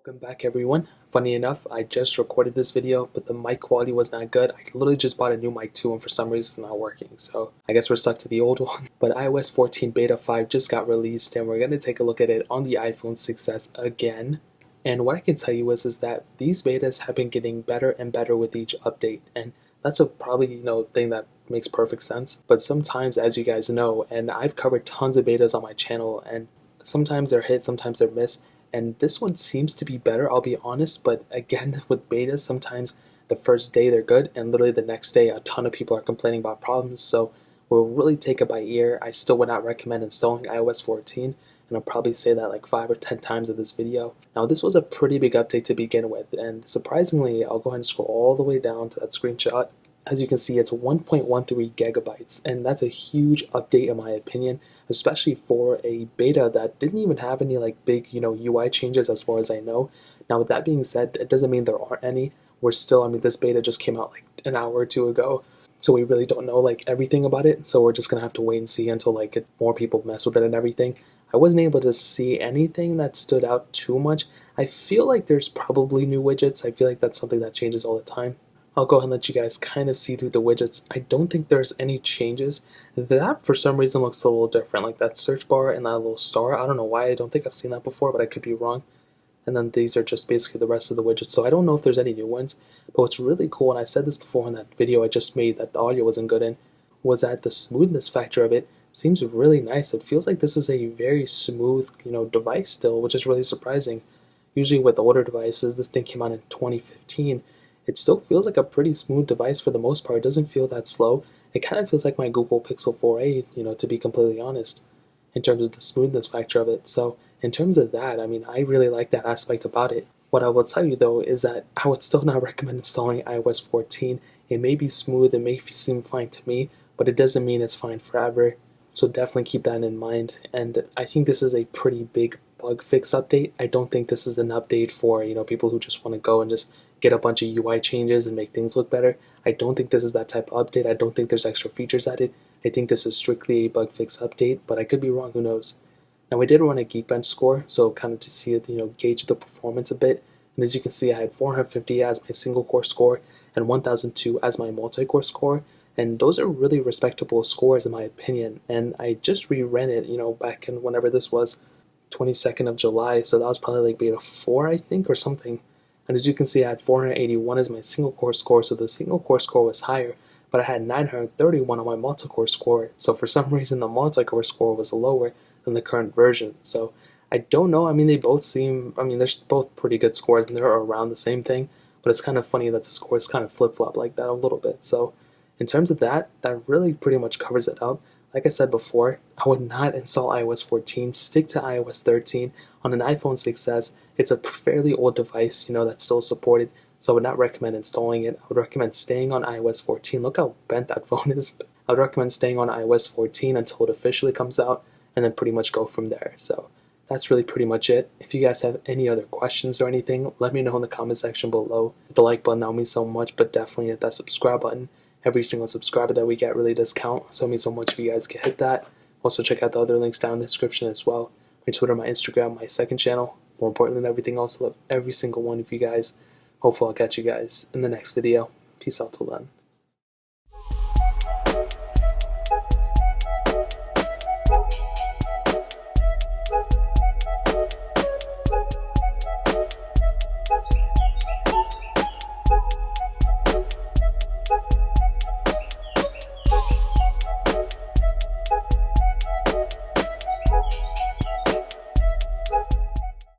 Welcome back everyone. Funny enough, I just recorded this video, but the mic quality was not good. I literally just bought a new mic too, and for some reason it's not working. So I guess we're stuck to the old one. But iOS 14 Beta 5 just got released, and we're going to take a look at it on the iPhone 6s again. And what I can tell you is that these betas have been getting better and better with each update. And that's a probably, thing that makes perfect sense. But sometimes, as you guys know, and I've covered tons of betas on my channel, and sometimes they're hit, sometimes they're miss. And this one seems to be better, I'll be honest, but again, with betas, sometimes the first day they're good, and literally the next day, a ton of people are complaining about problems, so we'll really take it by ear. I still would not recommend installing iOS 14, and I'll probably say that like 5 or 10 times in this video. Now, this was a pretty big update to begin with, and surprisingly, I'll go ahead and scroll all the way down to that screenshot. As you can see, it's 1.13 gigabytes, and that's a huge update in my opinion, especially for a beta that didn't even have any like big, UI changes as far as I know. Now, with that being said, it doesn't mean there aren't any. We're still, this beta just came out like an hour or two ago, so we really don't know like everything about it. So we're just gonna have to wait and see until like more people mess with it and everything. I wasn't able to see anything that stood out too much. I feel like there's probably new widgets. I feel like that's something that changes all the time. I'll go ahead and let you guys kind of see through the widgets. I don't think there's any changes. That for some reason looks a little different, like that search bar and that little star. I don't know why, I don't think I've seen that before, but I could be wrong. And then these are just basically the rest of the widgets, so I don't know if there's any new ones. But what's really cool, and I said this before in that video I just made that the audio wasn't good in, was that the smoothness factor of it seems really nice. It feels like this is a very smooth, device still, which is really surprising. Usually with older devices, this thing came out in 2015, it still feels like a pretty smooth device for the most part. It doesn't feel that slow. It kind of feels like my Google Pixel 4a, to be completely honest, in terms of the smoothness factor of it. So in terms of that, I really like that aspect about it. What I will tell you though is that I would still not recommend installing iOS 14. It may be smooth, it may seem fine to me, but it doesn't mean it's fine forever. So definitely keep that in mind. And I think this is a pretty big bug fix update. I don't think this is an update for, people who just want to go and just get a bunch of UI changes and make things look better. I don't think this is that type of update. I don't think there's extra features added. I think this is strictly a bug fix update, but I could be wrong, who knows. Now, we did run a Geekbench score, so kind of to see it, gauge the performance a bit. And as you can see, I had 450 as my single core score and 1002 as my multi-core score. And those are really respectable scores in my opinion. And I just reran it, back in whenever this was, 22nd of July. So that was probably like beta 4, I think, or something. And as you can see, I had 481 as my single core score, so the single core score was higher, but I had 931 on my multi-core score, so for some reason the multi-core score was lower than the current version. So I don't know, they both seem, they're both pretty good scores and they're around the same thing, but it's kind of funny that the scores kind of flip-flop like that a little bit. So in terms of that really pretty much covers it up. Like I said before, I would not install iOS 14, stick to iOS 13. On an iPhone 6s, it's a fairly old device, that's still supported, so I would not recommend installing it. I would recommend staying on iOS 14. Look how bent that phone is. I would recommend staying on iOS 14 until it officially comes out, and then pretty much go from there. So that's really pretty much it. If you guys have any other questions or anything, let me know in the comment section below. Hit the like button, that would mean so much, but definitely hit that subscribe button. Every single subscriber that we get really does count, so it means so much if you guys can hit that. Also check out the other links down in the description as well. My Twitter, my Instagram, my second channel. More important than everything else, I love every single one of you guys. Hopefully I'll catch you guys in the next video. Peace out till then.